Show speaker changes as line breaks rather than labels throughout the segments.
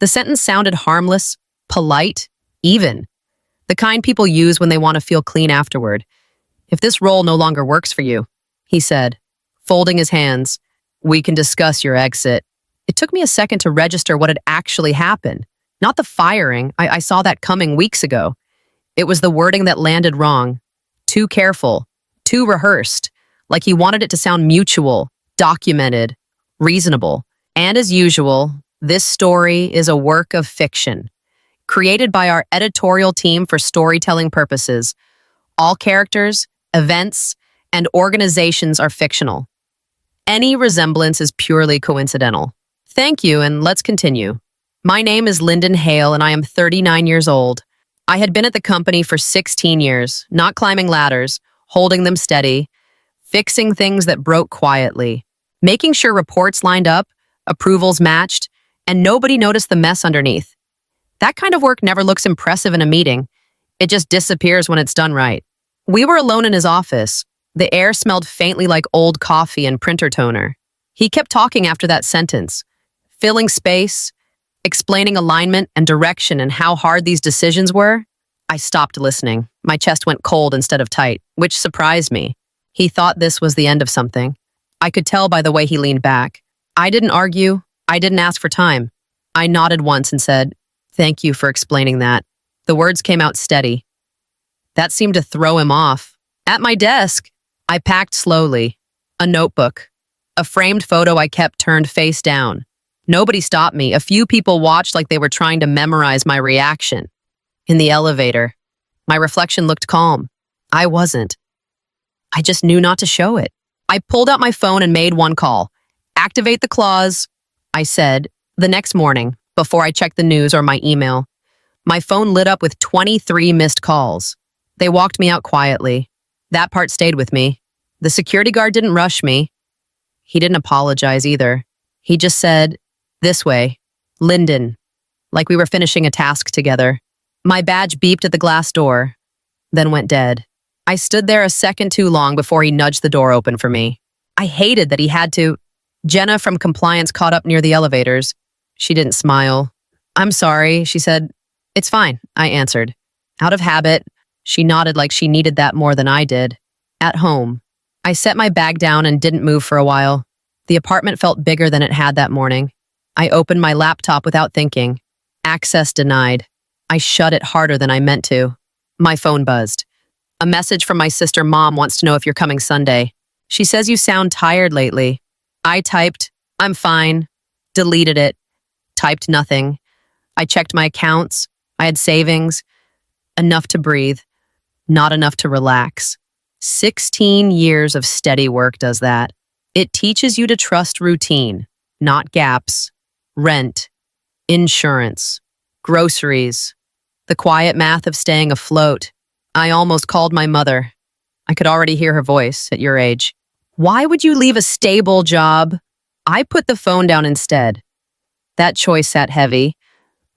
The sentence sounded harmless, polite, even. The kind people use when they want to feel clean afterward. If this role no longer works for you, he said, folding his hands, we can discuss your exit. It took me a second to register what had actually happened. Not the firing. I saw that coming weeks ago. It was the wording that landed wrong. Too careful, too rehearsed, like he wanted it to sound mutual, documented, reasonable. And as usual, this story is a work of fiction, created by our editorial team for storytelling purposes. All characters, events, and organizations are fictional. Any resemblance is purely coincidental. Thank you, and let's continue. My name is Lyndon Hale, and I am 39 years old. I had been at the company for 16 years, not climbing ladders, holding them steady, fixing things that broke quietly, making sure reports lined up, approvals matched, and nobody noticed the mess underneath. That kind of work never looks impressive in a meeting. It just disappears when it's done right. We were alone in his office. The air smelled faintly like old coffee and printer toner. He kept talking after that sentence, filling space, explaining alignment and direction and how hard these decisions were. I stopped listening. My chest went cold instead of tight, which surprised me. He thought this was the end of something. I could tell by the way he leaned back. I didn't argue. I didn't ask for time. I nodded once and said, "Thank you for explaining that." The words came out steady. That seemed to throw him off. At my desk, I packed slowly. A notebook. A framed photo I kept turned face down. Nobody stopped me. A few people watched like they were trying to memorize my reaction. In the elevator, my reflection looked calm. I wasn't. I just knew not to show it. I pulled out my phone and made one call. "Activate the clause," I said, the next morning, before I checked the news or my email. My phone lit up with 23 missed calls. They walked me out quietly. That part stayed with me. The security guard didn't rush me. He didn't apologize either. He just said, "This way, Lyndon," like we were finishing a task together. My badge beeped at the glass door, then went dead. I stood there a second too long before he nudged the door open for me. I hated that he had to. Jenna from compliance caught up near the elevators. She didn't smile. "I'm sorry," she said. "It's fine," I answered. Out of habit, she nodded like she needed that more than I did. At home, I set my bag down and didn't move for a while. The apartment felt bigger than it had that morning. I opened my laptop without thinking. Access denied. I shut it harder than I meant to. My phone buzzed. A message from my sister Mom wants to know if you're coming Sunday. She says you sound tired lately. I typed, "I'm fine," deleted it, typed nothing. I checked my accounts. I had savings. Enough to breathe. Not enough to relax. 16 years of steady work does that. It teaches you to trust routine, not gaps. Rent, insurance, groceries, the quiet math of staying afloat. I almost called my mother. I could already hear her voice at your age. "Why would you leave a stable job?" I put the phone down instead. That choice sat heavy.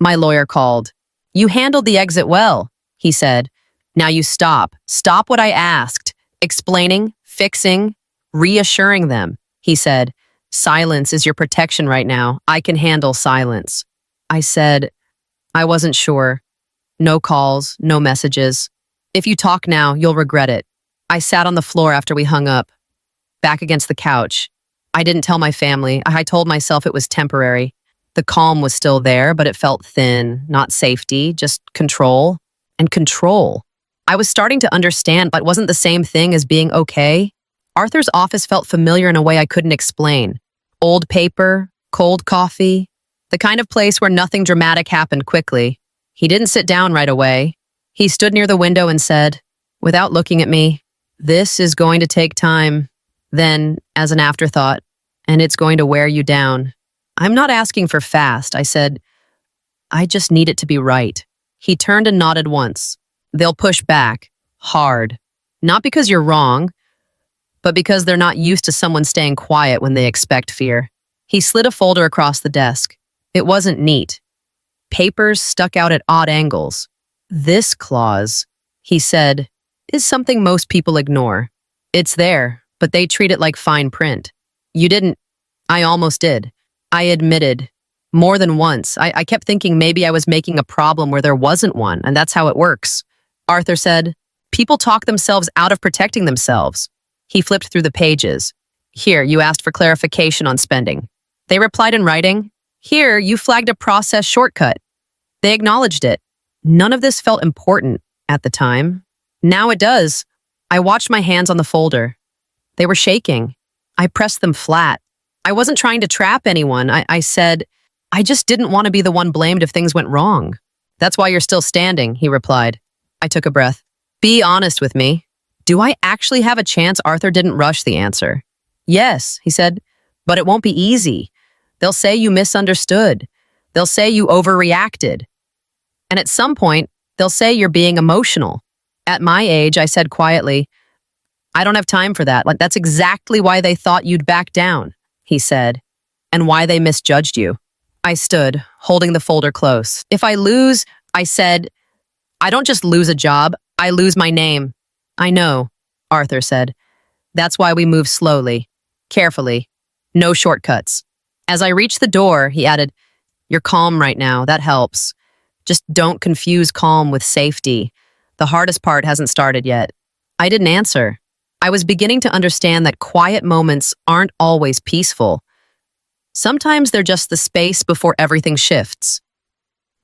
My lawyer called. "You handled the exit well," he said. "Now you stop. Stop what I asked. Explaining, fixing, reassuring them," he said. "Silence is your protection right now. I can handle silence." I said, "I wasn't sure. No calls, no messages. If you talk now, you'll regret it." I sat on the floor after we hung up, back against the couch. I didn't tell my family. I told myself it was temporary. The calm was still there, but it felt thin, not safety, just control. And control. I was starting to understand, but wasn't the same thing as being okay. Arthur's office felt familiar in a way I couldn't explain. Old paper, cold coffee, the kind of place where nothing dramatic happened quickly. He didn't sit down right away. He stood near the window and said, without looking at me, "This is going to take time." Then, as an afterthought, "And it's going to wear you down." "I'm not asking for fast," I said. "I just need it to be right." He turned and nodded once. "They'll push back. Hard. Not because you're wrong, but because they're not used to someone staying quiet when they expect fear." He slid a folder across the desk. It wasn't neat. Papers stuck out at odd angles. "This clause," he said, "is something most people ignore. It's there, but they treat it like fine print. You didn't." I almost did. I admitted. More than once. I kept thinking maybe I was making a problem where there wasn't one, and that's how it works. Arthur said, people talk themselves out of protecting themselves. He flipped through the pages. Here, you asked for clarification on spending. They replied in writing. Here, you flagged a process shortcut. They acknowledged it. None of this felt important at the time. Now it does. I watched my hands on the folder. They were shaking. I pressed them flat. I wasn't trying to trap anyone. I said, I just didn't want to be the one blamed if things went wrong. That's why you're still standing, he replied. I took a breath. Be honest with me. Do I actually have a chance? Arthur didn't rush the answer. Yes, he said, but it won't be easy. They'll say you misunderstood. They'll say you overreacted. And at some point, they'll say you're being emotional. At my age, I said quietly, I don't have time for that. Like, that's exactly why they thought you'd back down, he said, and why they misjudged you. I stood, holding the folder close. If I lose, I said, I don't just lose a job, I lose my name. I know, Arthur said. That's why we move slowly, carefully, no shortcuts. As I reached the door, he added, you're calm right now, that helps. Just don't confuse calm with safety. The hardest part hasn't started yet. I didn't answer. I was beginning to understand that quiet moments aren't always peaceful. Sometimes they're just the space before everything shifts.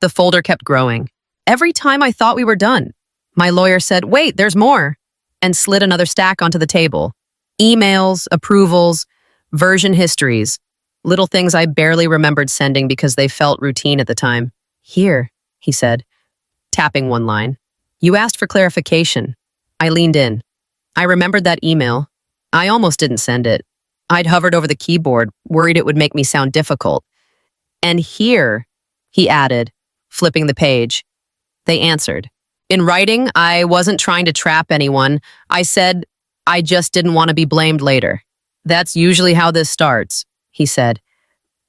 The folder kept growing. Every time I thought we were done, my lawyer said, wait, there's more, and slid another stack onto the table. Emails, approvals, version histories, little things I barely remembered sending because they felt routine at the time. Here, he said, tapping one line. You asked for clarification. I leaned in. I remembered that email. I almost didn't send it. I'd hovered over the keyboard, worried it would make me sound difficult. And here, he added, flipping the page. They answered. In writing, I wasn't trying to trap anyone. I said, I just didn't want to be blamed later. That's usually how this starts, he said.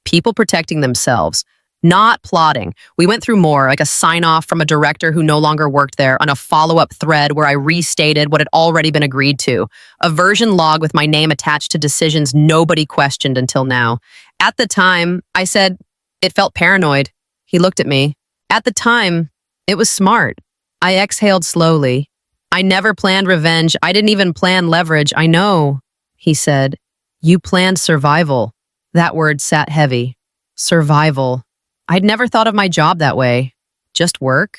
People protecting themselves, not plotting. We went through more, like a sign-off from a director who no longer worked there, on a follow-up thread where I restated what had already been agreed to, a version log with my name attached to decisions nobody questioned until now. At the time, I said, it felt paranoid. He looked at me. At the time, it was smart. I exhaled slowly. I never planned revenge. I didn't even plan leverage. I know, he said. You planned survival. That word sat heavy. Survival. I'd never thought of my job that way. Just work,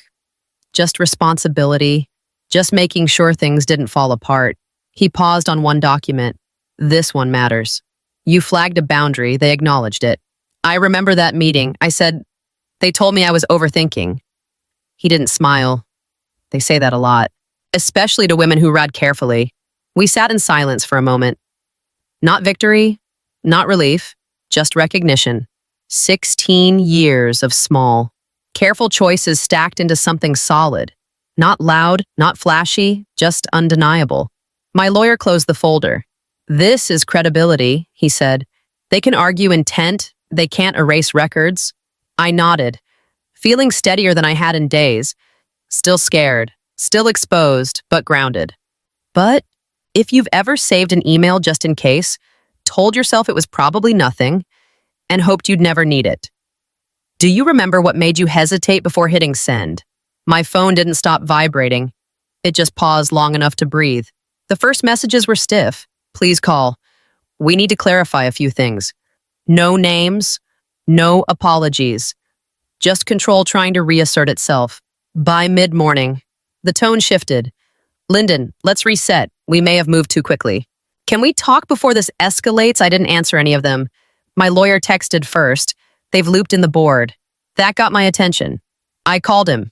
just responsibility, just making sure things didn't fall apart. He paused on one document. This one matters. You flagged a boundary. They acknowledged it. I remember that meeting. I said, they told me I was overthinking. He didn't smile. They say that a lot, especially to women who read carefully. We sat in silence for a moment. Not victory, not relief, just recognition. 16 years of small, careful choices stacked into something solid. Not loud, not flashy, just undeniable. My lawyer closed the folder. This is credibility, he said. They can argue intent, they can't erase records. I nodded, feeling steadier than I had in days. Still scared, still exposed, but grounded. But if you've ever saved an email just in case, told yourself it was probably nothing, and hoped you'd never need it. Do you remember what made you hesitate before hitting send? My phone didn't stop vibrating. It just paused long enough to breathe. The first messages were stiff. Please call. We need to clarify a few things. No names, no apologies. Just control trying to reassert itself. By mid-morning, the tone shifted. Lyndon, let's reset. We may have moved too quickly. Can we talk before this escalates? I didn't answer any of them. My lawyer texted first. They've looped in the board. That got my attention. I called him.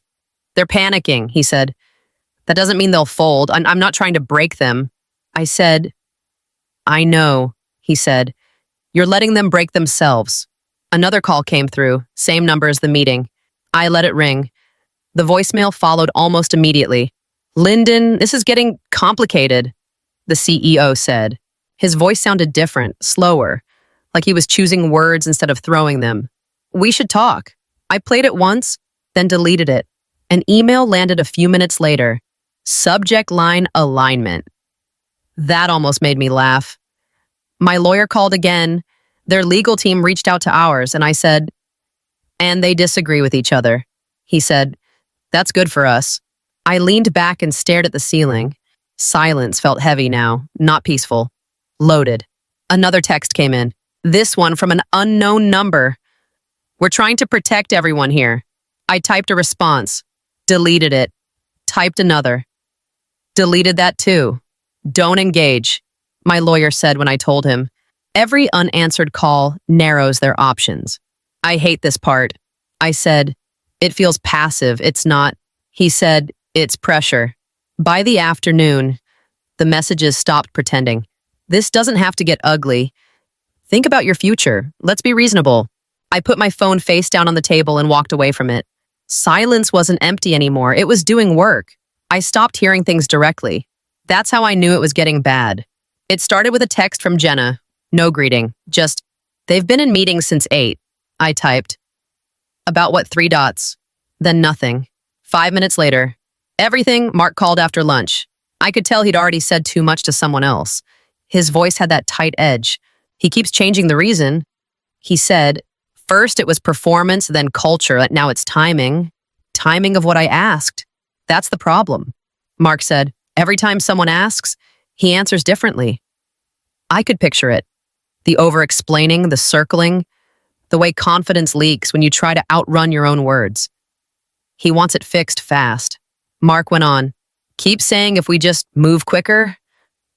They're panicking, he said. That doesn't mean they'll fold. I'm not trying to break them. I said, I know, he said. You're letting them break themselves. Another call came through, same number as the meeting. I let it ring. The voicemail followed almost immediately. Lyndon, this is getting complicated, the CEO said. His voice sounded different, slower, like he was choosing words instead of throwing them. We should talk. I played it once, then deleted it. An email landed a few minutes later. Subject line alignment. That almost made me laugh. My lawyer called again. Their legal team reached out to ours, and I said, And they disagree with each other. He said, "That's good for us." I leaned back and stared at the ceiling. Silence felt heavy now, not peaceful. Loaded. Another text came in. This one from an unknown number. "We're trying to protect everyone here." I typed a response. Deleted it. Typed another. Deleted that too. "Don't engage," my lawyer said when I told him. Every unanswered call narrows their options. "I hate this part." I said, "It feels passive, it's not." He said, "It's pressure." By the afternoon, the messages stopped pretending. "This doesn't have to get ugly. Think about your future. Let's be reasonable." I put my phone face down on the table and walked away from it. Silence wasn't empty anymore. It was doing work. I stopped hearing things directly. That's how I knew it was getting bad. It started with a text from Jenna. No greeting. Just, "They've been in meetings since 8. I typed. "About what, 3 dots? Then nothing. 5 minutes later. "Everything," Mark called after lunch. I could tell he'd already said too much to someone else. His voice had that tight edge. "He keeps changing the reason." He said, "First it was performance, then culture. Now it's timing. Timing of what I asked. That's the problem." Mark said, "Every time someone asks, he answers differently." I could picture it. The over-explaining, the circling, the way confidence leaks when you try to outrun your own words. He wants it fixed fast. Mark went on, "Keep saying if we just move quicker,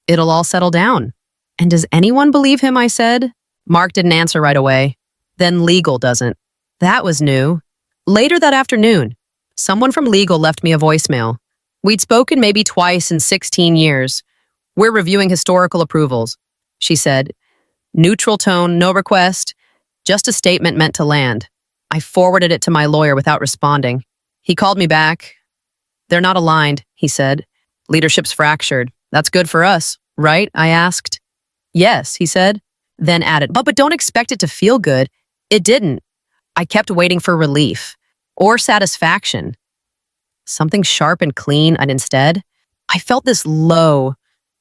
it'll all settle down." "And does anyone believe him?" I said. Mark didn't answer right away. "Then legal doesn't." That was new. Later that afternoon, someone from legal left me a voicemail. We'd spoken maybe twice in 16 years. "We're reviewing historical approvals," she said. Neutral tone, no request, just a statement meant to land. I forwarded it to my lawyer without responding. He called me back. "They're not aligned," he said. "Leadership's fractured. That's good for us, right?" I asked. "Yes," he said. Then added, but don't expect it to feel good." It didn't. I kept waiting for relief or satisfaction. Something sharp and clean, and instead, I felt this low,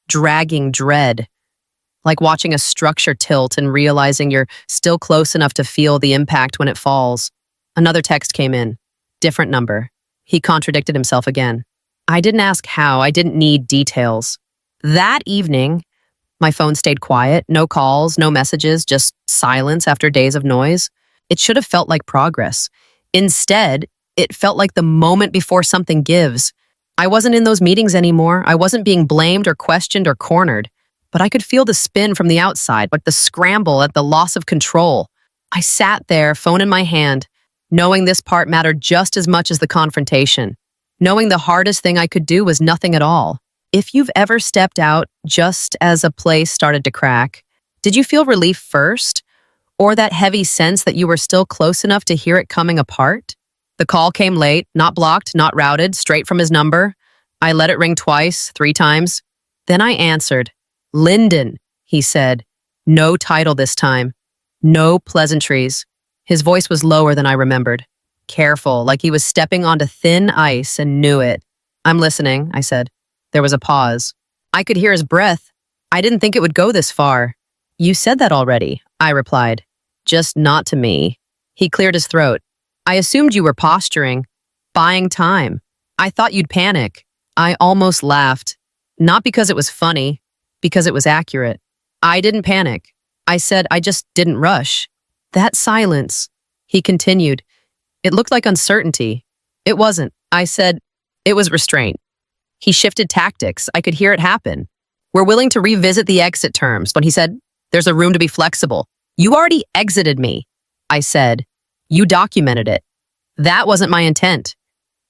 dragging dread, like watching a structure tilt and realizing you're still close enough to feel the impact when it falls. Another text came in. Different number. He contradicted himself again. I didn't ask how. I didn't need details. That evening, my phone stayed quiet. No calls, no messages, just silence after days of noise. It should have felt like progress. Instead, it felt like the moment before something gives. I wasn't in those meetings anymore. I wasn't being blamed or questioned or cornered. But I could feel the spin from the outside, like the scramble at the loss of control. I sat there, phone in my hand, knowing this part mattered just as much as the confrontation. Knowing the hardest thing I could do was nothing at all. If you've ever stepped out just as a place started to crack, did you feel relief first? Or that heavy sense that you were still close enough to hear it coming apart? The call came late, not blocked, not routed, straight from his number. I let it ring twice, 3 times. Then I answered. "Lyndon," he said. No title this time. No pleasantries. His voice was lower than I remembered. Careful, like he was stepping onto thin ice and knew it. "I'm listening," I said. There was a pause. I could hear his breath. I didn't think it would go this far. "You said that already," I replied. "Just not to me." He cleared his throat. "I assumed you were posturing, buying time. I thought you'd panic." I almost laughed. Not because it was funny, because it was accurate. I didn't panic. I said I just didn't rush. That silence, he continued. It looked like uncertainty. It wasn't. I said, it was restraint. He shifted tactics. I could hear it happen. "We're willing to revisit the exit terms," but he said, "There's a room to be flexible." "You already exited me." I said, "You documented it." "That wasn't my intent."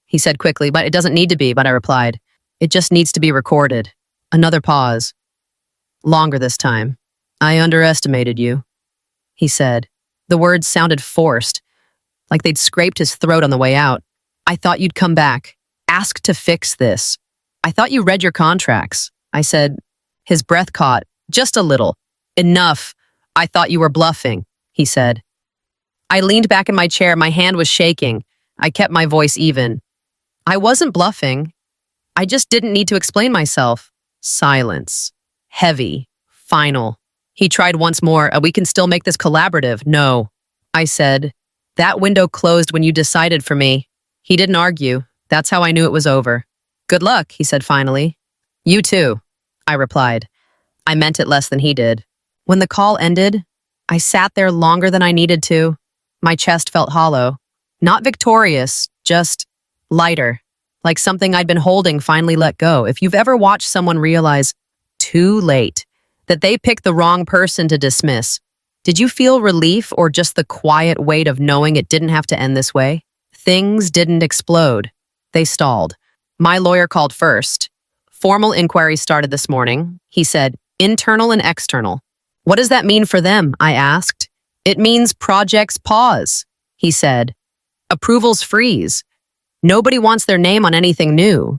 He said quickly, "But it doesn't need to be," but I replied, "It just needs to be recorded." Another pause. Longer this time. "I underestimated you," he said. The words sounded forced, like they'd scraped his throat on the way out. "I thought you'd come back, ask to fix this. I thought you read your contracts." I said. His breath caught, just a little. "Enough. I thought you were bluffing," he said. I leaned back in my chair. My hand was shaking. I kept my voice even. I wasn't bluffing. I just didn't need to explain myself. Silence. Heavy. Final. He tried once more. "We can still make this collaborative." "No," I said. That window closed when you decided for me. He didn't argue. That's how I knew it was over. Good luck, he said finally. You too, I replied. I meant it less than he did. When the call ended, I sat there longer than I needed to. My chest felt hollow. Not victorious, just lighter. Like something I'd been holding finally let go. If you've ever watched someone realize, too late, that they picked the wrong person to dismiss, did you feel relief or just the quiet weight of knowing it didn't have to end this way? Things didn't explode. They stalled. My lawyer called first. Formal inquiry started this morning. He said, internal and external. What does that mean for them? I asked. It means projects pause, he said. Approvals freeze. Nobody wants their name on anything new.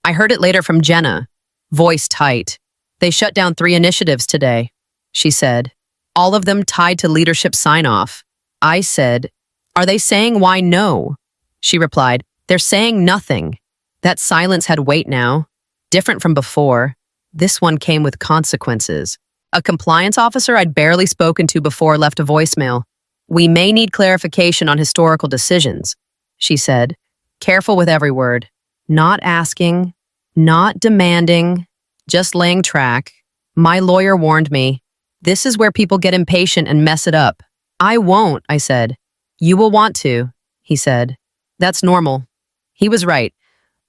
I heard it later from Jenna, voice tight. They shut down 3 initiatives today, she said. All of them tied to leadership sign-off. I said, are they saying why no? She replied, they're saying nothing. That silence had weight now, different from before. This one came with consequences. A compliance officer I'd barely spoken to before left a voicemail. We may need clarification on historical decisions, she said, careful with every word. Not asking, not demanding, just laying track. My lawyer warned me. This is where people get impatient and mess it up. I won't, I said. You will want to, he said. That's normal. He was right.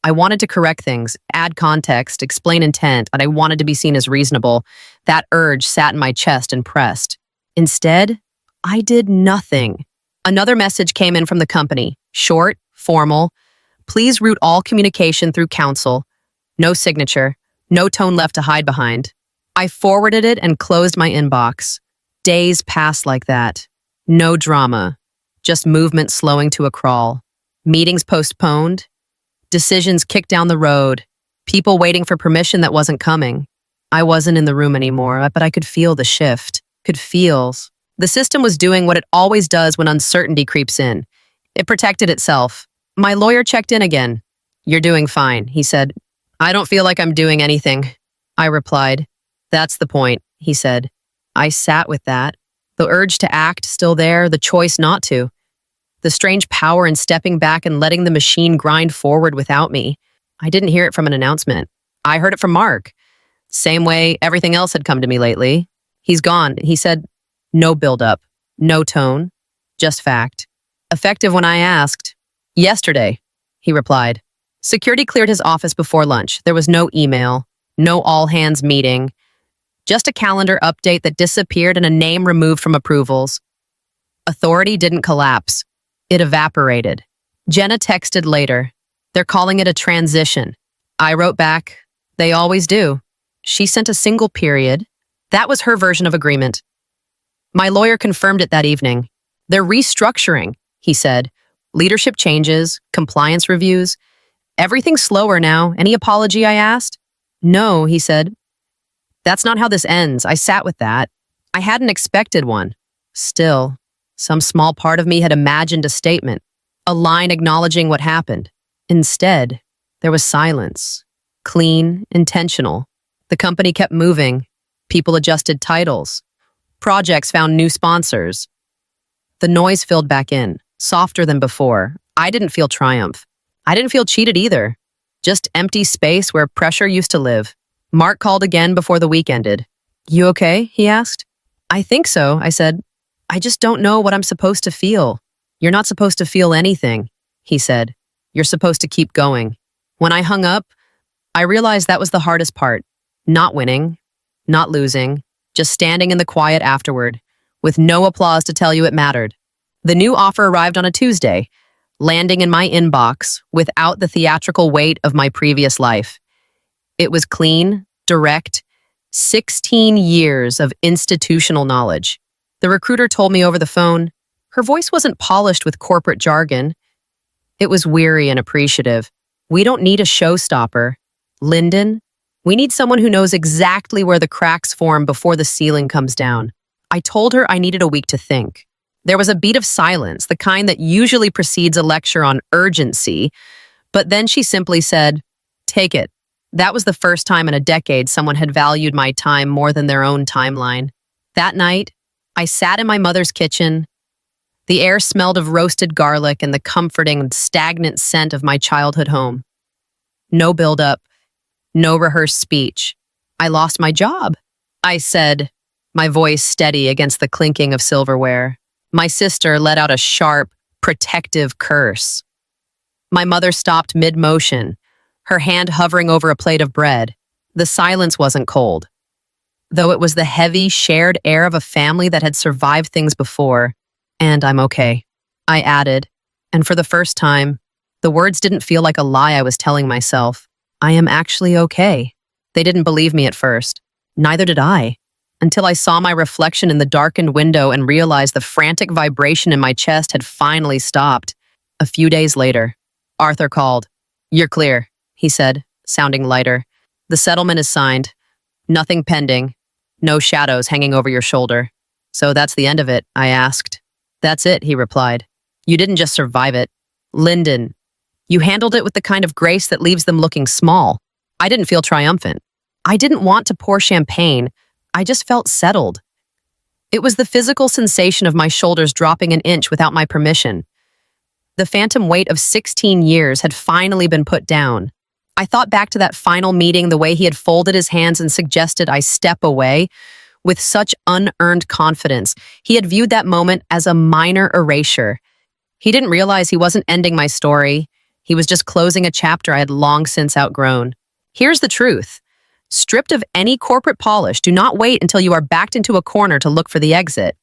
I wanted to correct things, add context, explain intent, and I wanted to be seen as reasonable. That urge sat in my chest and pressed. Instead, I did nothing. Another message came in from the company. Short, formal. Please route all communication through counsel. No signature. No tone left to hide behind. I forwarded it and closed my inbox. Days passed like that. No drama. Just movement slowing to a crawl. Meetings postponed. Decisions kicked down the road. People waiting for permission that wasn't coming. I wasn't in the room anymore, but I could feel the shift. Could feel. The system was doing what it always does when uncertainty creeps in. It protected itself. My lawyer checked in again. You're doing fine, he said. I don't feel like I'm doing anything, I replied. That's the point, he said. I sat with that. The urge to act still there, the choice not to. The strange power in stepping back and letting the machine grind forward without me. I didn't hear it from an announcement. I heard it from Mark. Same way everything else had come to me lately. He's gone. He said, no build-up, no tone, just fact. Effective when I asked. Yesterday, he replied. Security cleared his office before lunch. There was no email, no all-hands meeting, just a calendar update that disappeared and a name removed from approvals. Authority didn't collapse. It evaporated. Jenna texted later. They're calling it a transition. I wrote back, they always do. She sent a single period. That was her version of agreement. My lawyer confirmed it that evening. They're restructuring, he said. Leadership changes, compliance reviews. Everything's slower now. Any apology, I asked? No, he said. That's not how this ends. I sat with that. I hadn't expected one. Still, some small part of me had imagined a statement, a line acknowledging what happened. Instead, there was silence. Clean, intentional. The company kept moving. People adjusted titles. Projects found new sponsors. The noise filled back in, softer than before. I didn't feel triumph. I didn't feel cheated either. Just empty space where pressure used to live. Mark called again before the week ended. You okay? He asked. I think so, I said. I just don't know what I'm supposed to feel. You're not supposed to feel anything, he said. You're supposed to keep going. When I hung up, I realized that was the hardest part. Not winning, not losing, just standing in the quiet afterward, with no applause to tell you it mattered. The new offer arrived on a Tuesday, landing in my inbox without the theatrical weight of my previous life. It was clean, direct, 16 years of institutional knowledge. The recruiter told me over the phone. Her voice wasn't polished with corporate jargon. It was weary and appreciative. We don't need a showstopper. Lyndon, we need someone who knows exactly where the cracks form before the ceiling comes down. I told her I needed a week to think. There was a beat of silence, the kind that usually precedes a lecture on urgency, but then she simply said, take it. That was the first time in a decade someone had valued my time more than their own timeline. That night, I sat in my mother's kitchen, The air smelled of roasted garlic and the comforting, stagnant scent of my childhood home. No build-up, no rehearsed speech. I lost my job, I said, my voice steady against the clinking of silverware. My sister let out a sharp, protective curse. My mother stopped mid-motion, her hand hovering over a plate of bread. The silence wasn't cold, though it was the heavy, shared air of a family that had survived things before. And I'm okay, I added, and for the first time, the words didn't feel like a lie I was telling myself. I am actually okay. They didn't believe me at first. Neither did I, until I saw my reflection in the darkened window and realized the frantic vibration in my chest had finally stopped. A few days later, Arthur called. "You're clear," he said, sounding lighter. "The settlement is signed. Nothing pending. No shadows hanging over your shoulder." "So that's the end of it?" I asked. "That's it," he replied. "You didn't just survive it. Lyndon, you handled it with the kind of grace that leaves them looking small." I didn't feel triumphant. I didn't want to pour champagne. I just felt settled. It was the physical sensation of my shoulders dropping an inch without my permission. The phantom weight of 16 years had finally been put down. I thought back to that final meeting, the way he had folded his hands and suggested I step away. With such unearned confidence, he had viewed that moment as a minor erasure. He didn't realize he wasn't ending my story. He was just closing a chapter I had long since outgrown. Here's the truth. Stripped of any corporate polish, do not wait until you are backed into a corner to look for the exit.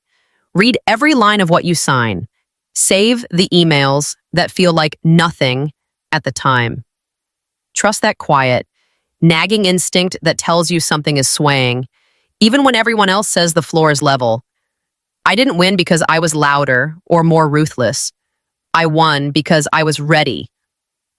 Read every line of what you sign. Save the emails that feel like nothing at the time. Trust that quiet, nagging instinct that tells you something is swaying, even when everyone else says the floor is level. I didn't win because I was louder or more ruthless. I won because I was ready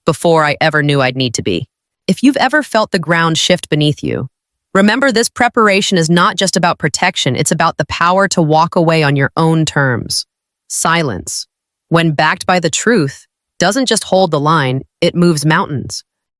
before I ever knew I'd need to be. If you've ever felt the ground shift beneath you, remember this preparation is not just about protection, it's about the power to walk away on your own terms. Silence, when backed by the truth, doesn't just hold the line, it moves mountains.